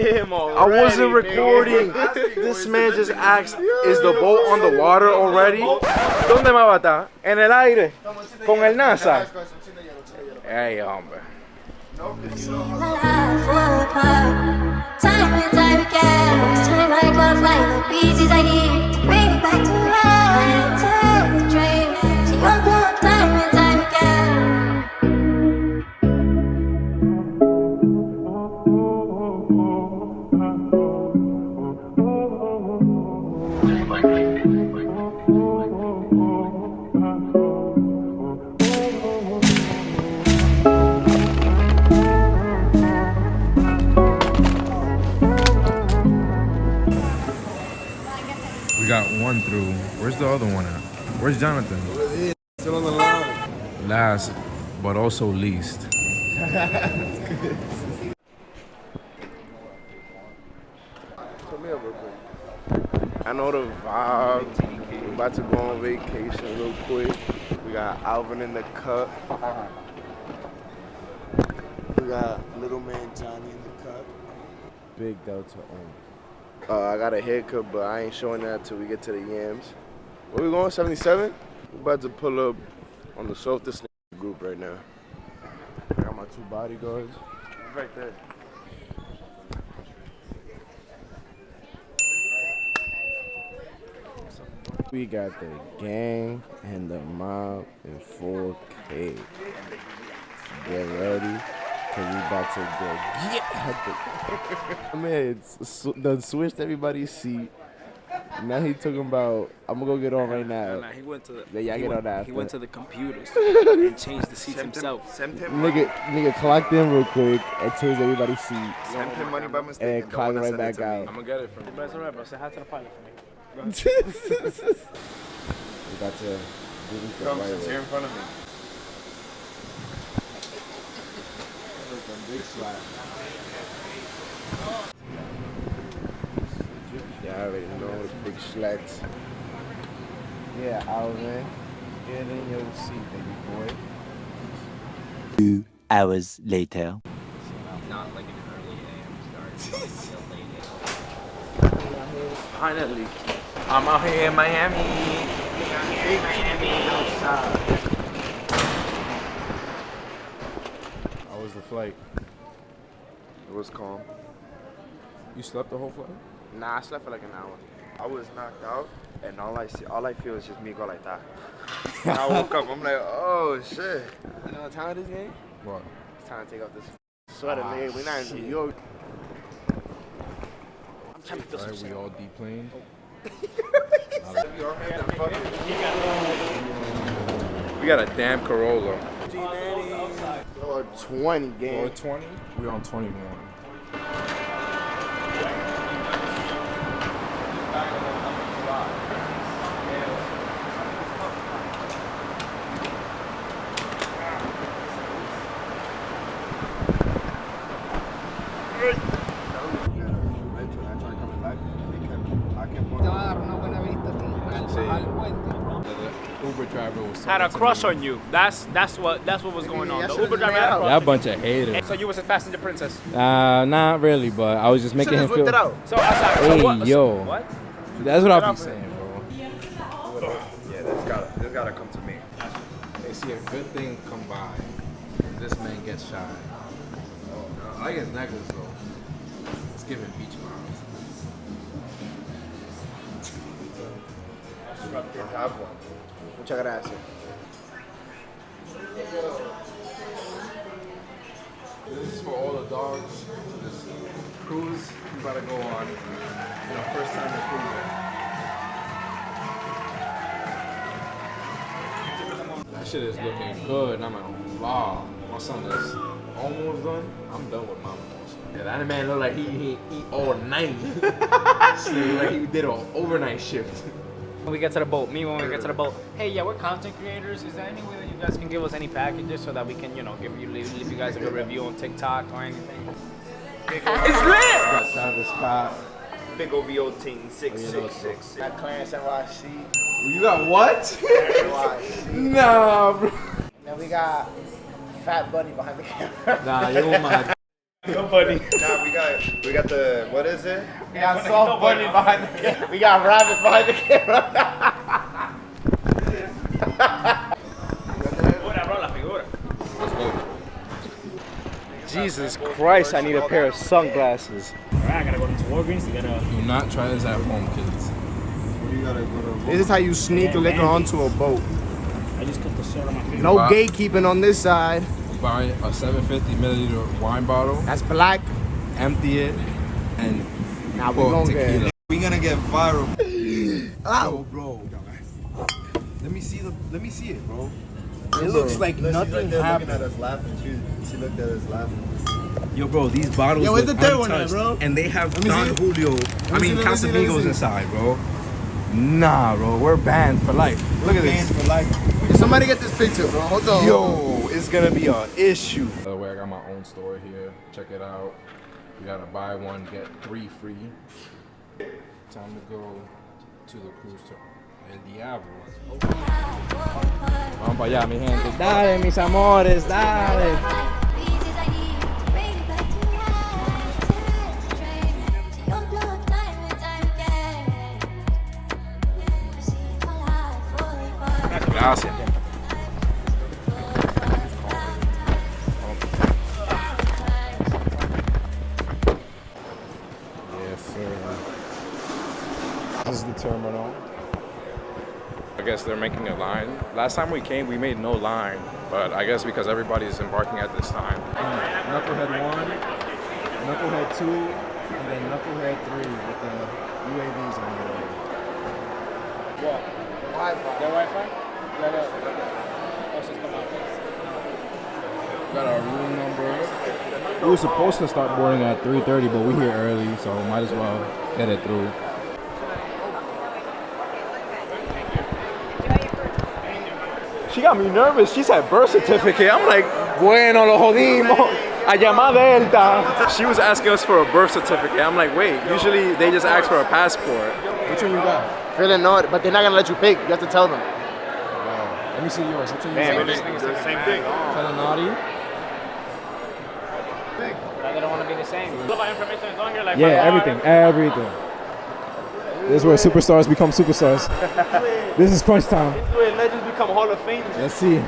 I wasn't recording. This man just asked, is the boat on the water already? ¿Dónde me va a estar? En el aire. Con el NASA. Hey, hombre. Time and time again, time I gotta find the pieces I need to bring me back to life. Take the dream, so you'll go time and time again. We got one through. Where's the other one at? Where's Jonathan? Still on the line. Last, but also least. I know the vibe. We're about to go on vacation real quick. We got Alvin in the cup. We got little man Johnny in the cup. Big Delta on. I got a haircut, but I ain't showing that till we get to the yams. Where we going, 77? We're about to pull up on the softest group right now. I got my two bodyguards. Right there. We got the gang and the mob in 4K. Get ready, cause we about to go. Man, done switched everybody's seat. Now he talking about, I'm gonna go get on right now. Nah, he went to the, he went to the computers and changed the seats himself. Nigga clocked in real quick and changed everybody's seats. Sent him money by mistake. And clocked right back out. I'm gonna get it from you. That's alright, bro. Say hi to the pilot for me. We got to do this the right way. Here in front of me. Big slap. Yeah, I already know the big slacks. Yeah, Alvin, get in your seat, baby boy. 2 hours later. Not like an early AM start. Finally, I'm out here in Miami. How was the flight? It was calm. You slept the whole flight? Nah, I slept for like an hour. I was knocked out, and all I feel is just me go like that. When I woke up, I'm like, oh shit. You know what time it is, gang? What? It's time to take off this sweater, nigga. We're not in New York. I'm trying to feel Alright, we all deplaned. We got a damn Corolla. Or 20, gang. Or 20? We on 21. The Uber driver was Had a crush on you. That's what was going on. The Uber driver had a crush. that bunch of haters. So you was his passenger princess. Not really, but I was just making him feel. So outside. Hey, So what? yo. What? That's what I'll be saying, bro. Yeah, this gotta come to me. They see a good thing come by. This man gets shy. Oh, I like his necklace though. It's giving beach vibes. Have one. Muchas gracias. This is for all the dogs. This cruise we about to go on. You know, first time in cruising. That shit is looking good. I'm like, wow. My son is almost done. I'm done with mama. Yeah, that man look like he all night. Like he did an overnight shift. When we get to the boat, when we get to the boat, hey, yeah, we're content creators. Is there any way that you guys can give us any packages so that we can, leave you guys a good review on TikTok or anything? It's lit! Got Travis Scott. Big OVO team 666. Got Clarence NYC. You got what? NYC. Nah, bro. And then we got Fat Bunny behind the camera. Nah, you my. Good buddy. Nah, we we got the, what is it? We got soft bunny behind the camera. We got rabbit behind the camera. Jesus Christ, I need a pair of sunglasses. Alright, I gotta go into Walgreens to get a. Do not try this at home, kids. This is how you sneak liquor onto a boat. I just cut the shirt on my finger. No gatekeeping on this side. Buy a 750 milliliter wine bottle, That's black. empty it, and Now we pour gonna tequila. get. We gonna get viral. Ow. Bro, let me see it, bro. It looks like nothing happened. Looking at us laughing. She looked at us laughing. Yo, bro, these bottles Yo, where's look the third one at, untouched, bro? and they have Let me Don see it. Julio. Let me see. Casamigos inside, bro. Nah, bro, we're banned for life. Look at this. For life. Somebody get this picture, bro. Hold on. Yo, it's gonna be an issue. By the way, I got my own store here. Check it out. You gotta buy one, get 3 free. Time to go to the cruise to El Diablo. Vamos para allá, mi gente. Dale, mis amores, dale. Gracias. Yes, sir. This is the terminal. I guess they're making a line. Last time we came, we made no line, but I guess because everybody's embarking at this time. Knucklehead 1, Knucklehead 2, and then Knucklehead 3 with the UAVs on the way. What? Wi-Fi. Their Wi-Fi? Let's just come out. Got our room number. We were supposed to start boarding at 3:30, but we're here early, so might as well get it through. She got me nervous. She said birth certificate. I'm like, bueno, lo jodimos. A llamar Delta. She was asking us for a birth certificate. I'm like, wait, usually they just ask for a passport. Which one you got? Feeling naughty, but they're not gonna let you pick. You have to tell them. Let me see yours. Which one you Damn, got? this thing is the same thing. Feeling naughty? They don't want to be the same. All of our information is on here, like Yeah, everything. This is where superstars become superstars. This is crunch time. This is where legends become Hall of Famers. Let's see.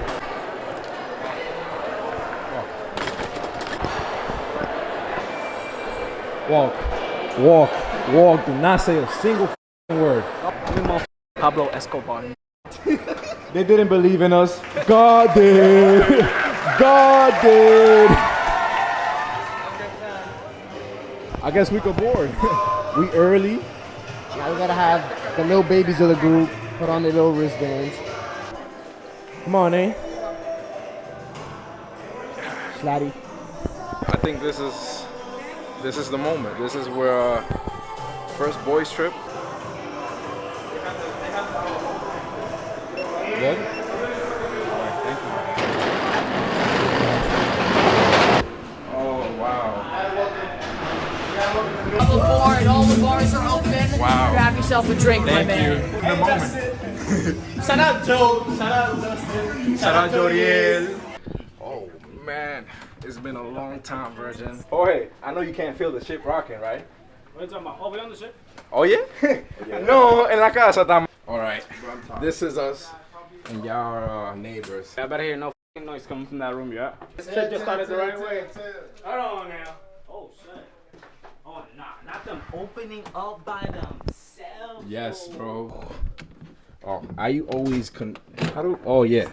Walk. Do not say a single word. Pablo Escobar. They didn't believe in us. God did. God did. I guess we could board. We early. Now we gotta have the little babies of the group put on their little wristbands. Come on, eh? Slatty. I think this is the moment. This is where first boys trip. Good? Oh wow. Aboard, all the bars are open. Wow. Grab yourself a drink, my Thank you. man. The moment. Shout out Joe. Shout out Dustin. Shout out Jodiel. Oh man, it's been a long time, Virgin. Oh hey, I know you can't feel the ship rocking, right? What are you talking about? Oh, we on the ship? Oh yeah? No, en la casa estamos. All right, this is us and y'all are neighbors. I better hear no f***ing noise coming from that room, yeah? This shit just started the right way. Hold on now. Oh shit. Oh nah, not them opening up by themselves. Yes, bro. Oh, I always oh yeah.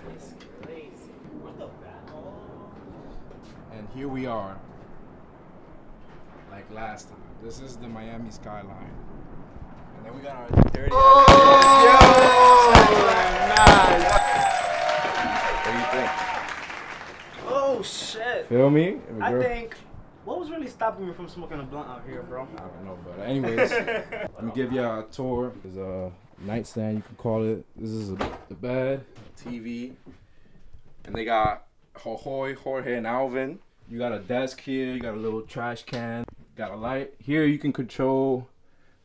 And here we are. Like last time. This is the Miami skyline. And then we got our dirty nice. What do you think? Oh shit. Feel me? I think, what was really stopping me from smoking a blunt out here, bro? I don't know, but anyways, let me give you a tour. There's a nightstand, you can call it. This is the bed. TV. And they got Ahoy, Jorge, and Alvin. You got a desk here. You got a little trash can. Got a light here. You can control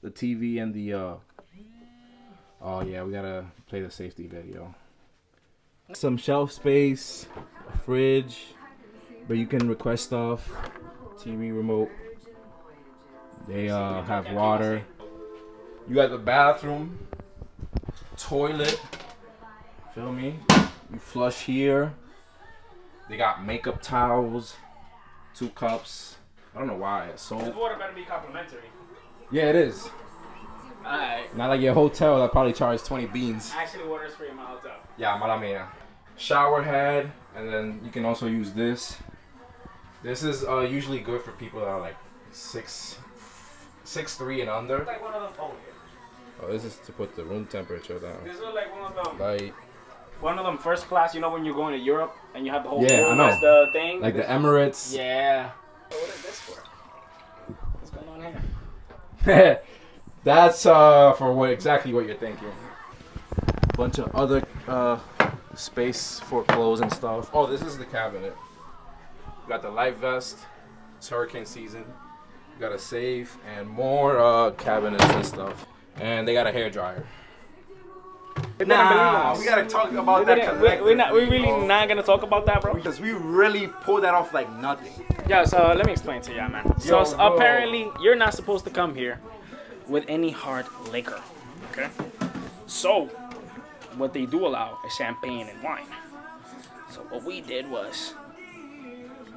the TV and the. Oh yeah, we gotta play the safety video. Some shelf space, a fridge, but you can request stuff. TV remote. They have water. You got the bathroom, toilet. Feel me? You flush here. They got makeup towels, 2 cups. I don't know why. Soap. This water better be complimentary. Yeah, it is. Alright. Not like your hotel that probably charges 20 beans. Actually, water is free in my hotel. Yeah, mala mia. Shower head, and then you can also use this. This is usually good for people that are like 6'3" and under. Like one of them. Oh, this is to put the room temperature down. This is like one of them. Like, one of them first class. You know when you're going to Europe and you have the whole yeah, room I know. as the thing. Like the Emirates. Yeah. So what is this for? What's going on here? That's for what exactly what you're thinking. Bunch of other space for clothes and stuff. Oh, this is the cabinet. You got the life vest. It's hurricane season. You got a safe and more cabinets and stuff. And they got a hair dryer. Nah, we gotta talk about that. We're really not gonna talk about that, bro. Because we really pulled that off like nothing. Yeah, so let me explain to you, man. So apparently, you're not supposed to come here with any hard liquor, okay? So, what they do allow is champagne and wine. So what we did was,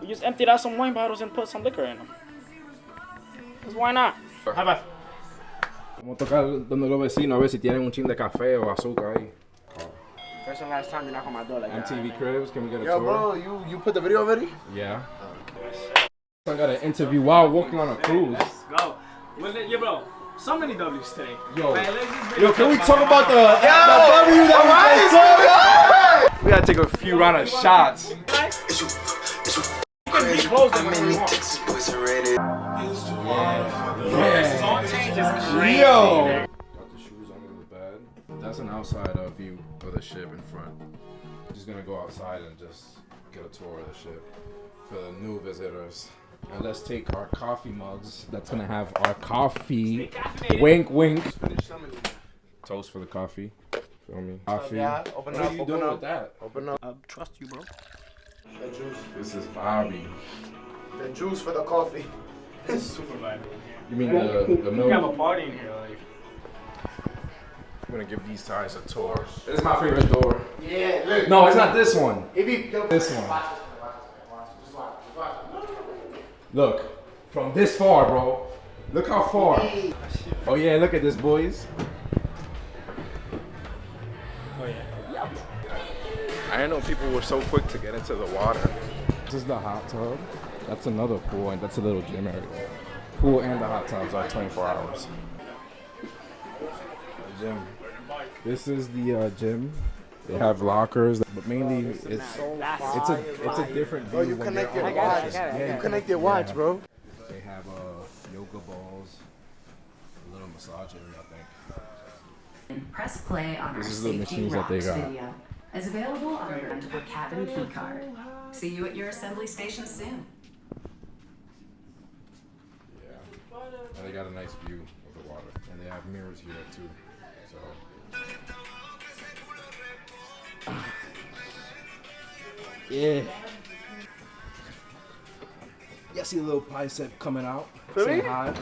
we just emptied out some wine bottles and put some liquor in them. Cause why not? High five. Vamos a tocar donde los vecinos a ver si tienen un chin de café o azúcar ahí. First and last time you're not on my door like MTV Cribs, can we get a Yo, tour? bro, you put the video already? Yeah. I got an interview while walking on a cruise. Let's go. Yeah, bro. So many W's today. Yo, Man, let's just yo, can we talk about the W that we We gotta take a few round of shots. You can be close to whenever you want. Song change is crazy. Yo! Got the shoes under the bed. That's an outside view of the ship in front. Just gonna go outside and just get a tour of the ship for the new visitors. And let's take our coffee mugs. That's gonna have our coffee. Wink, wink. Toast for the coffee. Feel me? Coffee. Open What up, are you open doing up. with that? Open up. I trust you, bro. This is Bobby. The juice for the coffee. This is super vibe in here. You mean the We have a milk? party in here, like. I'm gonna give these guys a tour. This is my favorite door. Yeah, look. No, it's not this one. This one. Look, from this far, bro. Look how far. Oh yeah, look at this, boys. Oh yeah. I didn't know people were so quick to get into the water. This is the hot tub. That's another pool, and that's a little gym area. Pool and the hot tubs are 24 hours. The gym. This is the gym. They have lockers, but mainly it's a different view. Oh, you when connect you're your on watch. the You connect your watch, bro. They have yoga balls, a little massage area, I think. Press play on our This is the Safety machines that they Rocks got. video. Is available on your rental cabin key card. See you at your assembly station soon. Yeah. And they got a nice view of the water. And they have mirrors here too. So yeah. Yeah, see a little bicep coming out. Saying hi.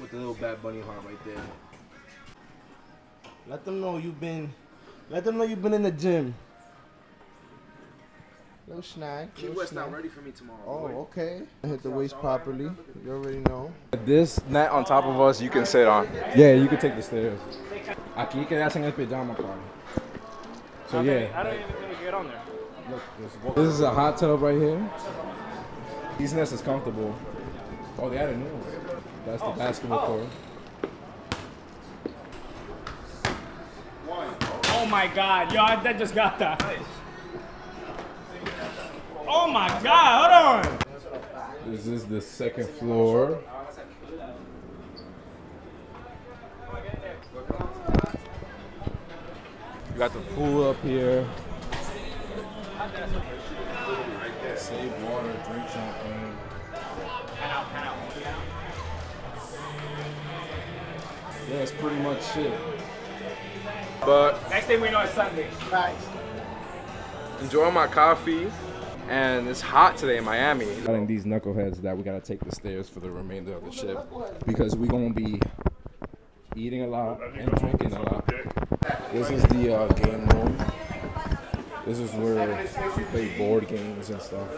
With the little Bad Bunny heart right there. Let them know you've been in the gym. Little snag. Key West not ready for me tomorrow. Oh, okay. Hit the waist properly. You already know. This net on top of us, you can sit on. Yeah, you can take the stairs. Aquí que hacen el pijama party. So yeah. How do you get on there? Look, this is a hot tub right here. These nests is comfortable. Oh, they added new ones. That's the basketball court. Oh my god, yo, I just got that. Oh my god, hold on. This is the second floor. You got the pool up here. Save water, drink champagne. Yeah, that's pretty much it. But Next thing we know it's Sunday. Nice. enjoying my coffee. And it's hot today in Miami. Telling these knuckleheads that we gotta take the stairs for the remainder of the ship because we're gonna be eating a lot and drinking a lot. This is the game room. This is where we play board games and stuff.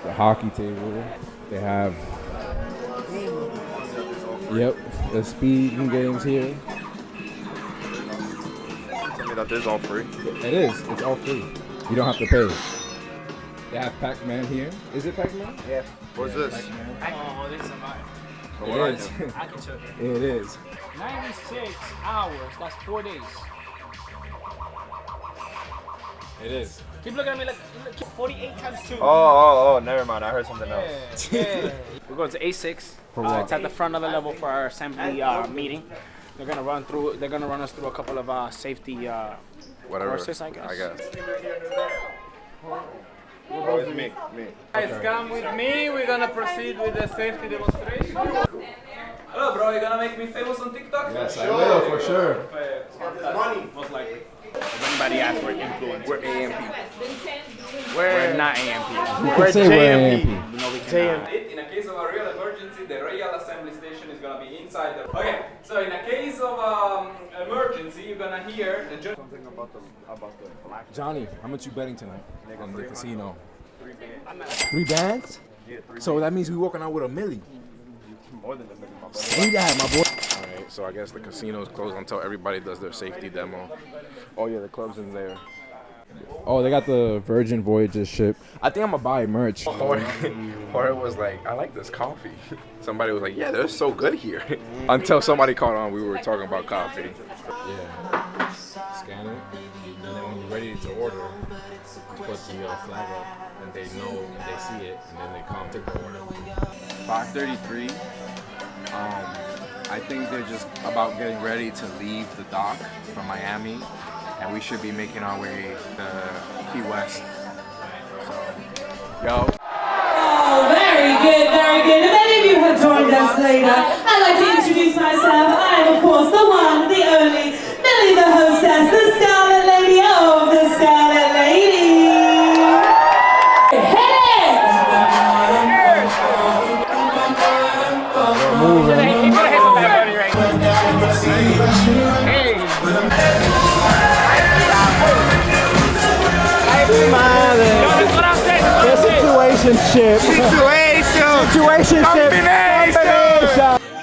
The hockey table. They have, yep, the speeding games here. Tell me that this is all free. It is. It's all free. You don't have to pay. They have Pac-Man here. Is it Pac-Man? Yeah. What's this? Oh, this is mine. It is. I can show you. It is. 96 hours. That's 4 days. It is. Keep looking at me like 48 times 2. Oh, never mind. I heard something else. Yeah. We're going to A6. For what? It's at the front of the level for our assembly meeting. They're gonna run us through a couple of safety courses, I guess. Oh, it's me. Guys, come with me. We're gonna proceed with the safety demonstration. Hello, bro. You gonna make me famous on TikTok? Yes, I will for sure. Most likely. If anybody asks, we're influencers. We're AMP. We're not AMP. You can say we're AMP. No, we cannot. In a case of a real emergency, the real assembly station is gonna be inside the. Okay, so in a case of emergency, you're gonna hear the judge. Something about the black. Johnny, how much you betting tonight on the casino? 3 bands. 3 bands? Yeah, 3 So that means we walking out with $1 million. More than $1 million, my brother. Say that, my boy. All right, so I guess the casino is closed until everybody does their safety demo. Oh yeah, the club's in there. Oh, they got the Virgin Voyages ship. I think I'm gonna buy merch. Jorge was like, I like this coffee. Somebody was like, yeah, they're so good here. Until somebody caught on, we were talking about coffee. Yeah. Scan it, and then when you're ready to order, you put the flag up, and they know, and they see it, and then they come take the order. 5:33. I think they're just about getting ready to leave the dock from Miami, and we should be making our way to Key West. So, yo. Oh, very good, very good. If any of you have joined us later, I'd like to introduce myself. I am, of course, the one, the only, Millie the hostess, the Scarlet Lady of the Scarlet Lady. Hit it! He's gonna hit some bad money right now. Hey.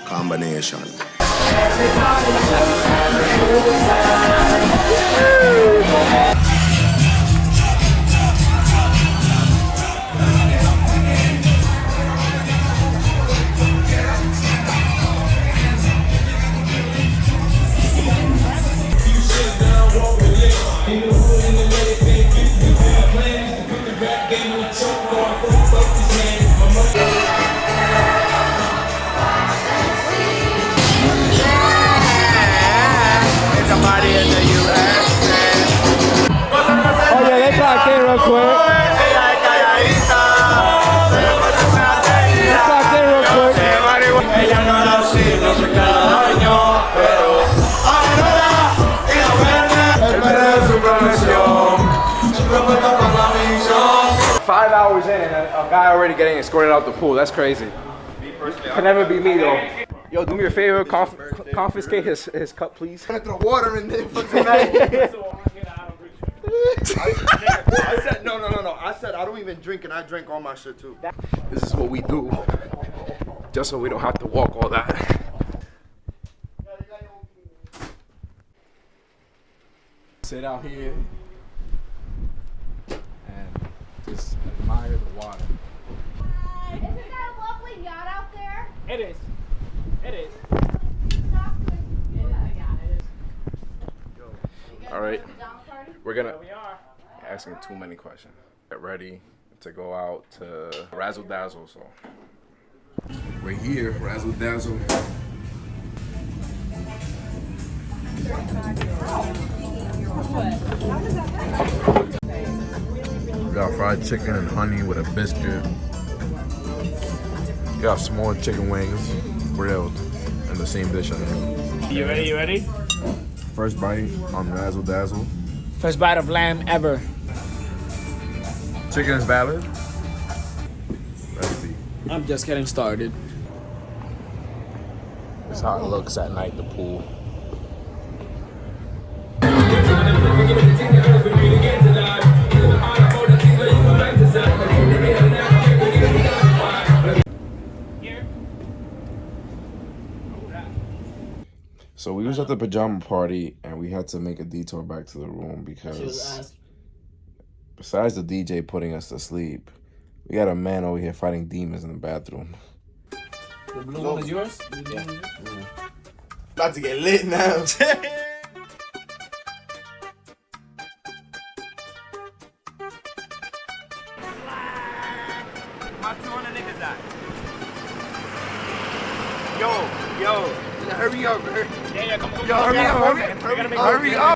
Combination. A guy already getting escorted out the pool. That's crazy. Can never be me though. Yo, do me a favor, confiscate his cup, please. I'm gonna throw water in there for tonight. I said no. I said I don't even drink, and I drink all my shit too. This is what we do, just so we don't have to walk all that. Sit out here and just admire the water. Isn't that a lovely yacht out there? It is. It is. All right, we're gonna asking too many questions. Get ready to go out to Razzle Dazzle. So we're here, Razzle Dazzle. Got fried chicken and honey with a biscuit. Got small chicken wings, grilled, in the same dish. I think. You ready? You ready? First bite on Razzle Dazzle. First bite of lamb ever. Chicken is valid. Let's see. I'm just getting started. That's how it looks at night, the pool. So we was at the pajama party and we had to make a detour back to the room because besides the DJ putting us to sleep, we got a man over here fighting demons in the bathroom. The blue one is yours? Yeah. About to get lit now. My 200 niggas out. Yo, hurry up, hurry. Yeah, come on. Yo, hurry up.